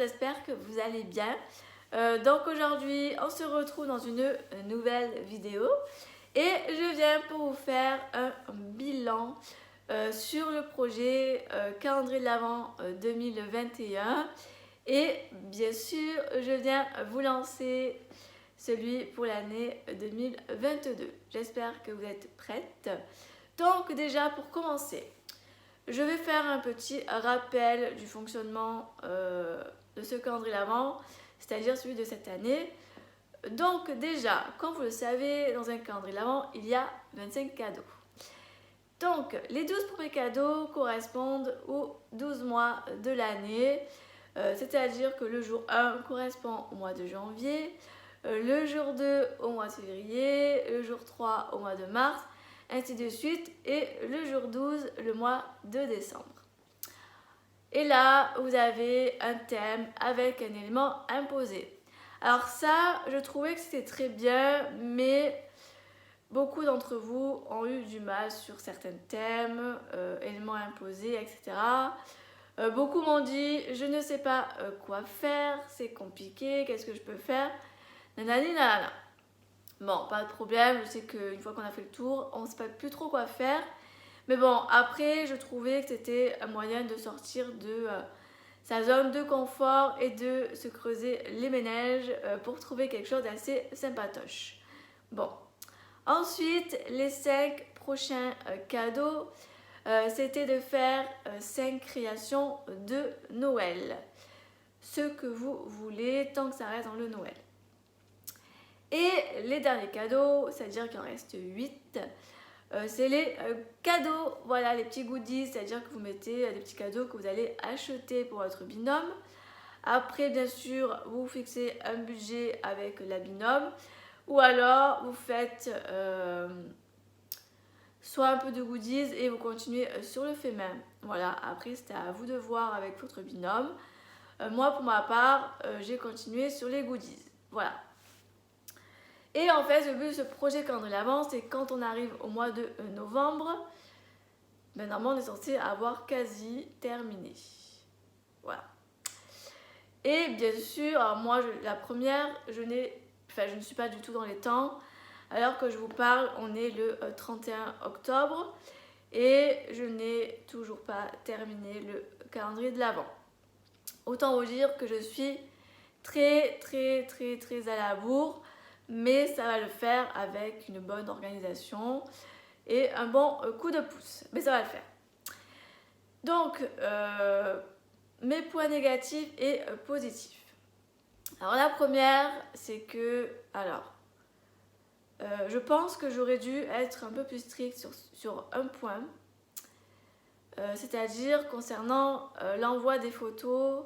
j'espère que vous allez bien. Donc aujourd'hui, on se retrouve dans une nouvelle vidéo et je viens pour vous faire un bilan sur le projet calendrier de l'Avent 2021 et bien sûr, je viens vous lancer celui pour l'année 2022. J'espère que vous êtes prêtes. Donc déjà, pour commencer, je vais faire un petit rappel du fonctionnement de ce calendrier l'Avent, c'est-à-dire celui de cette année. Donc déjà, comme vous le savez, dans un calendrier l'Avent, il y a 25 cadeaux. Donc les 12 premiers cadeaux correspondent aux 12 mois de l'année, c'est-à-dire que le jour 1 correspond au mois de janvier, le jour 2 au mois de février, le jour 3 au mois de mars, ainsi de suite, et le jour 12, le mois de décembre. Et là, vous avez un thème avec un élément imposé. Alors ça, je trouvais que c'était très bien, mais beaucoup d'entre vous ont eu du mal sur certains thèmes, éléments imposés, etc. Beaucoup m'ont dit, je ne sais pas quoi faire, c'est compliqué, qu'est-ce que je peux faire, nanani nanana. Bon, pas de problème, je sais qu'une fois qu'on a fait le tour, on ne sait pas plus trop quoi faire. Mais bon, après, je trouvais que c'était un moyen de sortir de sa zone de confort et de se creuser les méninges pour trouver quelque chose d'assez sympatoche. Bon, ensuite, les 5 prochains cadeaux, c'était de faire 5 créations de Noël. Ce que vous voulez, tant que ça reste dans le Noël. Et les derniers cadeaux, c'est-à-dire qu'il en reste 8, c'est les cadeaux, voilà, les petits goodies, c'est-à-dire que vous mettez des petits cadeaux que vous allez acheter pour votre binôme. Après, bien sûr, vous fixez un budget avec la binôme, ou alors vous faites soit un peu de goodies et vous continuez sur le fait même. Voilà, après c'était à vous de voir avec votre binôme. Moi, pour ma part, j'ai continué sur les goodies. Voilà. Et en fait, le but de ce projet calendrier l'Avent, c'est quand on arrive au mois de novembre, ben normalement on est censé avoir quasi terminé. Voilà. Et bien sûr, alors moi, la première, je ne suis pas du tout dans les temps. Alors que je vous parle, on est le 31 octobre et je n'ai toujours pas terminé le calendrier de l'Avent. Autant vous dire que je suis très à la bourre. Mais ça va le faire avec une bonne organisation et un bon coup de pouce. Mais ça va le faire. Donc, mes points négatifs et positifs. Alors, la première, c'est que, je pense que j'aurais dû être un peu plus stricte sur un point. C'est-à-dire concernant l'envoi des photos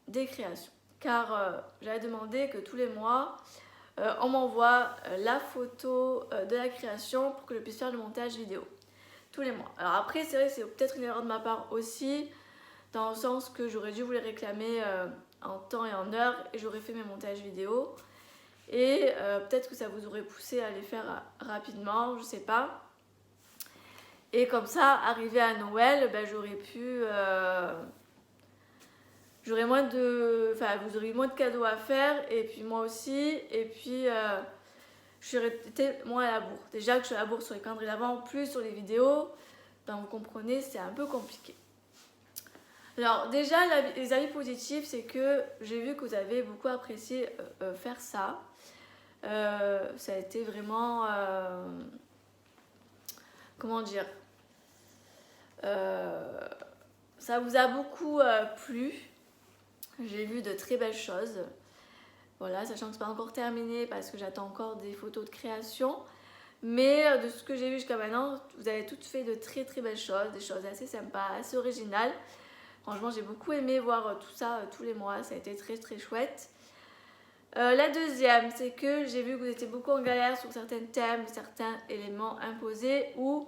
des créations. Car j'avais demandé que tous les mois, on m'envoie la photo de la création pour que je puisse faire le montage vidéo. Tous les mois. Alors après, c'est vrai que c'est peut-être une erreur de ma part aussi, dans le sens que j'aurais dû vous les réclamer en temps et en heure, et j'aurais fait mes montages vidéo. Et peut-être que ça vous aurait poussé à les faire rapidement, je sais pas. Et comme ça, arrivé à Noël, ben, j'aurais pu... vous auriez moins de cadeaux à faire, et puis moi aussi, et puis je serais été moins à la bourre. Déjà que je suis à la bourre sur les calendriers d'Avent, plus sur les vidéos, donc vous comprenez, c'est un peu compliqué. Alors déjà, les avis positifs, c'est que j'ai vu que vous avez beaucoup apprécié faire ça. Ça a été vraiment... comment dire, ça vous a beaucoup plu. J'ai vu de très belles choses. Voilà, sachant que c'est pas encore terminé parce que j'attends encore des photos de création. Mais de ce que j'ai vu jusqu'à maintenant, vous avez toutes fait de très belles choses, des choses assez sympas, assez originales. Franchement, j'ai beaucoup aimé voir tout ça tous les mois, ça a été très chouette. La deuxième, c'est que j'ai vu que vous étiez beaucoup en galère sur certains thèmes, certains éléments imposés ou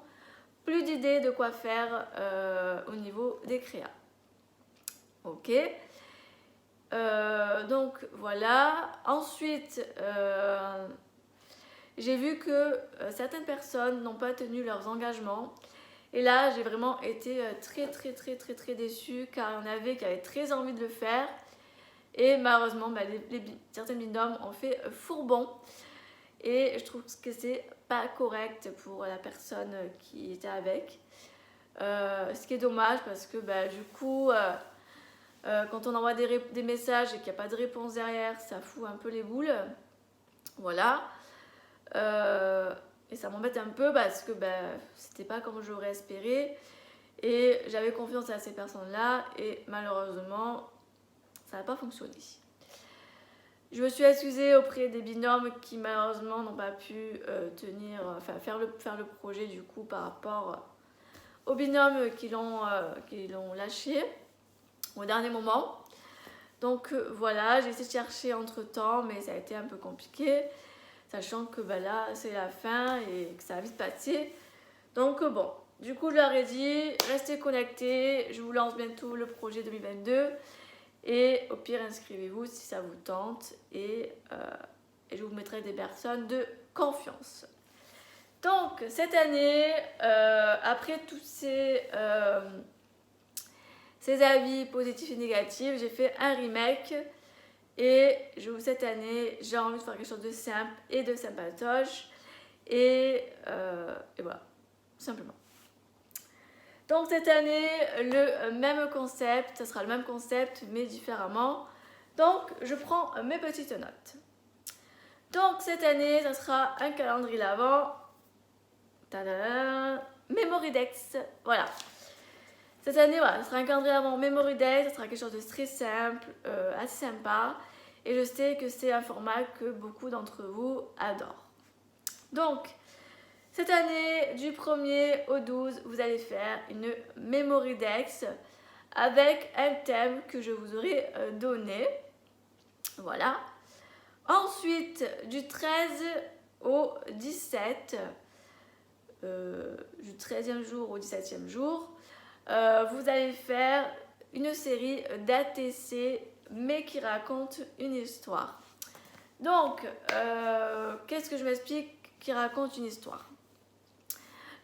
plus d'idées de quoi faire au niveau des créas. Ok. Donc voilà. Ensuite, j'ai vu que certaines personnes n'ont pas tenu leurs engagements Et là, j'ai vraiment été très déçue car il y en avait qui avaient très envie de le faire. Et malheureusement, certains binômes ont fait fourbon. Et je trouve que c'est pas correct pour la personne qui était avec. Ce qui est dommage parce que du coup, quand on envoie des messages et qu'il n'y a pas de réponse derrière, ça fout un peu les boules. Voilà. Et ça m'embête un peu parce que c'était pas comme j'aurais espéré. Et j'avais confiance à ces personnes-là et malheureusement, ça n'a pas fonctionné. Je me suis excusée auprès des binômes qui malheureusement n'ont pas pu faire le projet du coup par rapport aux binômes qui l'ont lâché au dernier moment. Donc voilà, j'ai essayé de chercher entre temps, mais ça a été un peu compliqué, sachant que là c'est la fin et que ça va vite passer. Donc bon, du coup je leur ai dit, restez connectés, je vous lance bientôt le projet 2022. Et au pire, inscrivez-vous si ça vous tente et je vous mettrai des personnes de confiance. Donc, cette année, après tous ces avis positifs et négatifs, j'ai fait un remake. Et cette année, j'ai envie de faire quelque chose de simple et de sympatoche. Et voilà, simplement. Donc cette année, le même concept, ça sera le même concept mais différemment. Donc je prends mes petites notes. Donc cette année, ça sera un calendrier l'Avent. Memoridex, voilà. Cette année, voilà, ça sera un calendrier l'Avent Memoridex, ça sera quelque chose de très simple, assez sympa. Et je sais que c'est un format que beaucoup d'entre vous adorent. Donc, cette année, du 1er au 12, vous allez faire une Memoridex avec un thème que je vous aurai donné. Voilà. Ensuite, du 13 au 17, du 13e jour au 17e jour, vous allez faire une série d'ATC, mais qui raconte une histoire. Donc, qu'est-ce que je m'explique qui raconte une histoire?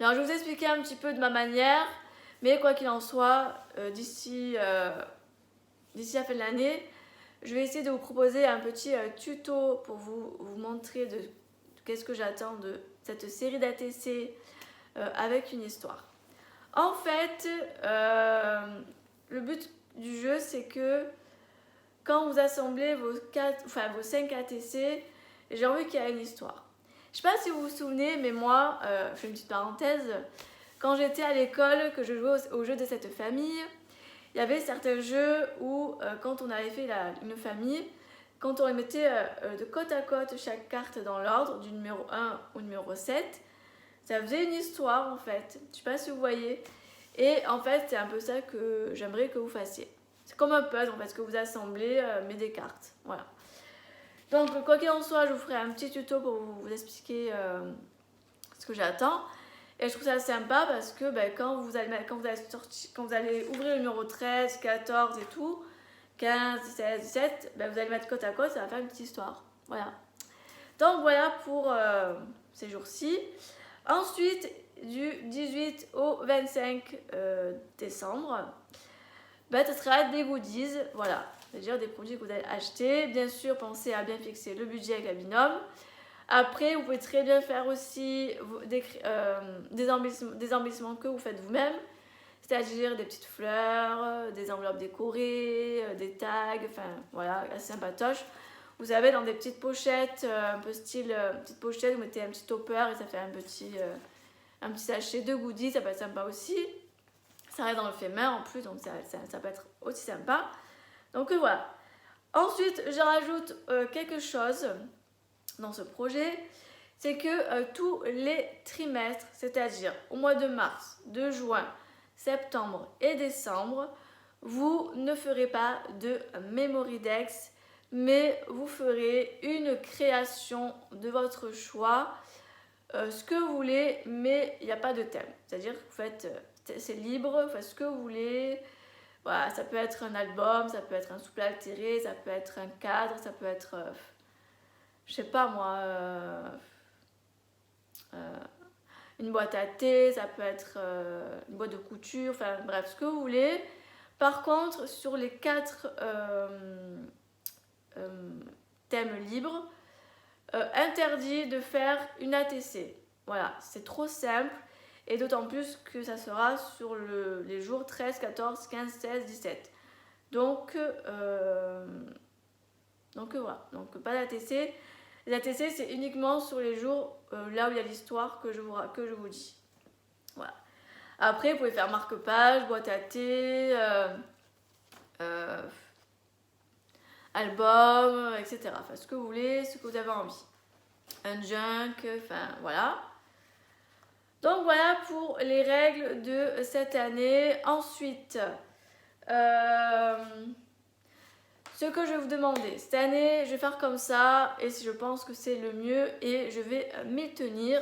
Alors, je vais vous expliquer un petit peu de ma manière, mais quoi qu'il en soit, d'ici la fin de l'année, je vais essayer de vous proposer un petit tuto pour vous montrer de qu'est-ce que j'attends de cette série d'ATC avec une histoire. En fait, le but du jeu, c'est que quand vous assemblez vos 5 ATC, j'ai envie qu'il y ait une histoire. Je ne sais pas si vous vous souvenez, mais moi, je fais une petite parenthèse, quand j'étais à l'école, que je jouais aux jeux de cette famille, il y avait certains jeux où, quand on avait fait une famille, quand on les mettait de côte à côte chaque carte dans l'ordre, du numéro 1 au numéro 7, ça faisait une histoire en fait. Je ne sais pas si vous voyez. Et en fait, c'est un peu ça que j'aimerais que vous fassiez. C'est comme un puzzle en fait, que vous assemblez, mais des cartes. Voilà. Donc, quoi qu'il en soit, je vous ferai un petit tuto pour vous expliquer ce que j'attends. Et je trouve ça sympa parce que quand vous allez ouvrir le numéro 13, 14 et tout, 15, 16, 17, vous allez mettre côte à côte, ça va faire une petite histoire. Voilà. Donc voilà pour ces jours-ci. Ensuite, du 18 au 25 décembre, ce sera des goodies. Voilà. C'est-à-dire des produits que vous allez acheter. Bien sûr, pensez à bien fixer le budget avec la binôme. Après, vous pouvez très bien faire aussi des embellissements que vous faites vous-même. C'est-à-dire des petites fleurs, des enveloppes décorées, des tags, enfin voilà, assez sympatoche. Vous savez, dans des petites pochettes, un peu style petite pochette, vous mettez un petit topper et ça fait un petit sachet de goodies, ça peut être sympa aussi. Ça reste dans le fait main en plus, donc ça peut être aussi sympa. Donc voilà. Ensuite, je rajoute quelque chose dans ce projet, c'est que tous les trimestres, c'est-à-dire au mois de mars, de juin, septembre et décembre, vous ne ferez pas de Memoridex, mais vous ferez une création de votre choix, ce que vous voulez, mais il n'y a pas de thème. C'est-à-dire que vous faites, c'est libre, vous faites ce que vous voulez. Voilà, ça peut être un album, ça peut être un soufflet altéré, ça peut être un cadre, ça peut être, je sais pas moi, une boîte à thé, ça peut être une boîte de couture, enfin bref, ce que vous voulez. Par contre, sur les 4 thèmes libres, interdit de faire une ATC. Voilà, c'est trop simple et d'autant plus que ça sera sur les jours 13, 14, 15, 16, 17. Donc voilà, donc pas d'ATC. Les ATC, c'est uniquement sur les jours là où il y a l'histoire que je vous dis. Voilà. Après, vous pouvez faire marque-page, boîte à thé, album, etc. Enfin, ce que vous voulez, ce que vous avez envie. Un junk, enfin voilà. Donc voilà pour les règles de cette année. Ensuite, ce que je vais vous demander, cette année, je vais faire comme ça et je pense que c'est le mieux et je vais m'y tenir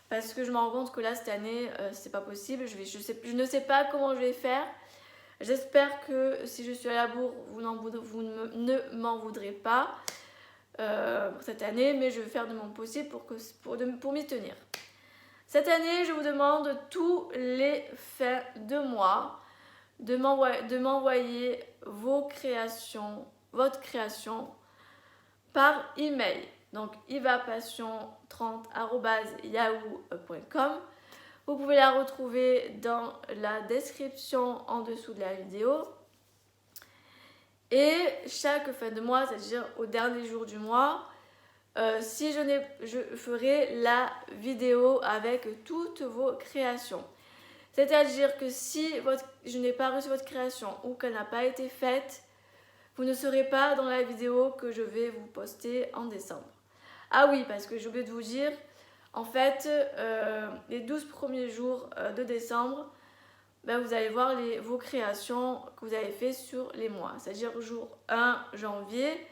parce que je me rends compte que là, cette année, c'est pas possible. Je ne sais pas comment je vais faire. J'espère que si je suis à la bourre, vous ne m'en voudrez pas pour cette année, mais je vais faire de mon possible pour m'y tenir. Cette année, je vous demande tous les fins de mois de m'envoyer votre création par email. Donc ivapassion30@yahoo.com. Vous pouvez la retrouver dans la description en dessous de la vidéo. Et chaque fin de mois, c'est-à-dire au dernier jour du mois, je ferai la vidéo avec toutes vos créations. C'est-à-dire que si je n'ai pas reçu votre création ou qu'elle n'a pas été faite, vous ne serez pas dans la vidéo que je vais vous poster en décembre. Ah oui, parce que j'ai oublié de vous dire, en fait, les 12 premiers jours de décembre, vous allez voir vos créations que vous avez fait sur les mois. C'est-à-dire jour 1 janvier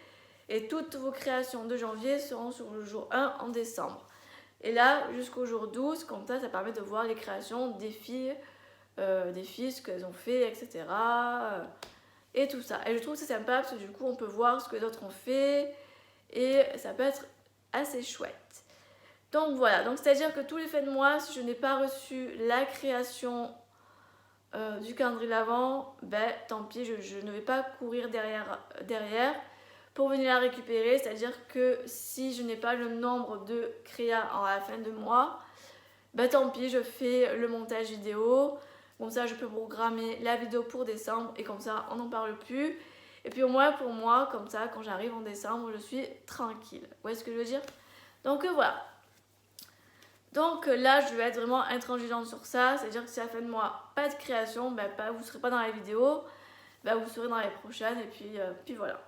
et toutes vos créations de janvier seront sur le jour 1 en décembre. Et là, jusqu'au jour 12, comme ça permet de voir les créations des filles, ce qu'elles ont fait, etc. Et tout ça. Et je trouve que c'est sympa parce que du coup, on peut voir ce que les autres ont fait et ça peut être assez chouette. Donc voilà, donc c'est-à-dire que tous les fins de mois, si je n'ai pas reçu la création du calendrier de l'Avent, tant pis, je ne vais pas courir derrière pour venir la récupérer. C'est-à-dire que si je n'ai pas le nombre de créas à la fin de mois, tant pis, je fais le montage vidéo. Comme ça, je peux programmer la vidéo pour décembre et comme ça, on n'en parle plus. Et puis au moins pour moi, comme ça, quand j'arrive en décembre, je suis tranquille. Vous voyez ce que je veux dire? Donc voilà. Donc là, je vais être vraiment intransigeante sur ça. C'est-à-dire que si à la fin de mois, pas de création, vous ne serez pas dans la vidéo. Vous serez dans les prochaines et puis voilà.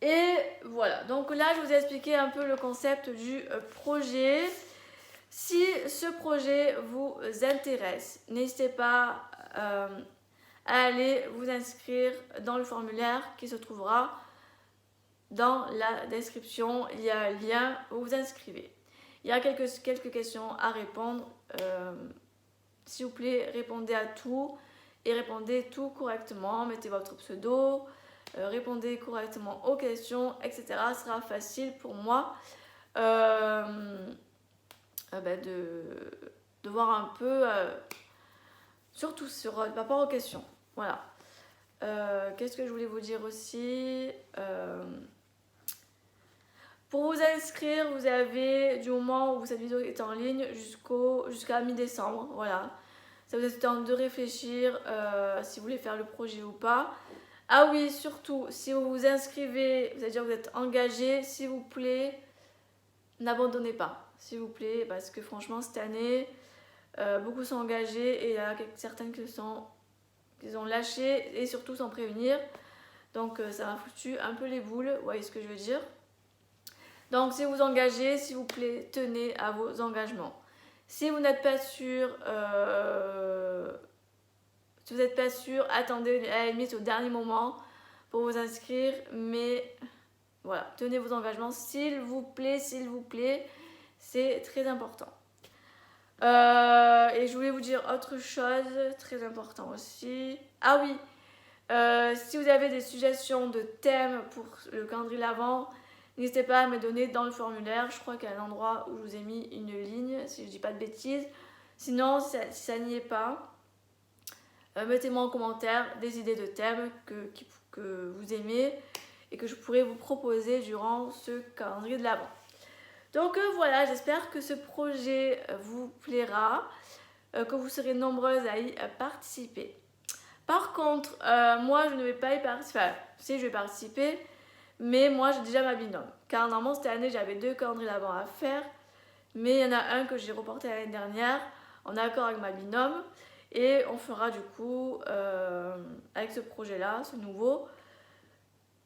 Et voilà. Donc là, je vous ai expliqué un peu le concept du projet. Si ce projet vous intéresse, n'hésitez pas à aller vous inscrire dans le formulaire qui se trouvera dans la description. Il y a un lien où vous inscrivez. Il y a quelques questions à répondre. S'il vous plaît, répondez à tout et répondez tout correctement. Mettez votre pseudo, répondez correctement aux questions, etc. Ce sera facile pour moi de voir un peu, surtout par rapport aux questions. Voilà. Qu'est-ce que je voulais vous dire aussi pour vous inscrire, vous avez du moment où cette vidéo est en ligne jusqu'à mi-décembre. Voilà. Ça vous laisse le temps de réfléchir si vous voulez faire le projet ou pas. Ah oui, surtout, si vous vous inscrivez, c'est-à-dire que vous êtes engagé, s'il vous plaît, n'abandonnez pas. S'il vous plaît, parce que franchement, cette année, beaucoup sont engagés et il y a certaines qui ont lâché et surtout sans prévenir. Donc ça m'a foutu un peu les boules, vous voyez ce que je veux dire. Donc si vous engagez, s'il vous plaît, tenez à vos engagements. Si vous n'êtes pas sûr, attendez à la limite au dernier moment pour vous inscrire. Mais voilà, tenez vos engagements, s'il vous plaît, c'est très important. Et je voulais vous dire autre chose, très important aussi. Ah oui, si vous avez des suggestions de thèmes pour le calendrier de l'Avent, N'hésitez pas à me donner dans le formulaire, je crois qu'il y a un endroit où je vous ai mis une ligne, si je dis pas de bêtises. Sinon, si ça n'y est pas, mettez-moi en commentaire des idées de thèmes que vous aimez et que je pourrais vous proposer durant ce calendrier de l'Avent. Donc voilà, j'espère que ce projet vous plaira, que vous serez nombreuses à y participer. Par contre, moi je ne vais pas y participer, enfin, si je vais participer, mais moi j'ai déjà ma binôme. Car normalement cette année j'avais 2 calendriers d'Avent à faire, mais il y en a un que j'ai reporté l'année dernière en accord avec ma binôme. Et on fera du coup avec ce projet là, ce nouveau.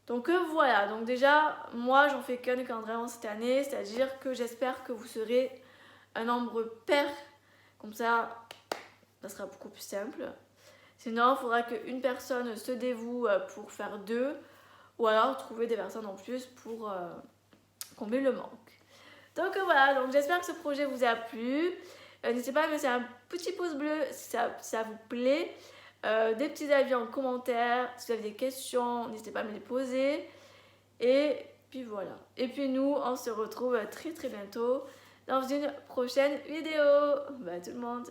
Donc voilà, donc déjà moi j'en fais qu'un calendrier cette année, c'est à dire que j'espère que vous serez un nombre pair, comme ça sera beaucoup plus simple. Sinon il faudra qu'une personne se dévoue pour faire 2, ou alors trouver des personnes en plus pour combler le manque. Donc voilà, donc j'espère que ce projet vous a plu. N'hésitez pas à laisser un petit pouce bleu si ça vous plaît. Des petits avis en commentaire. Si vous avez des questions, n'hésitez pas à me les poser. Et puis voilà. Et puis nous, on se retrouve très très bientôt dans une prochaine vidéo. Bye tout le monde.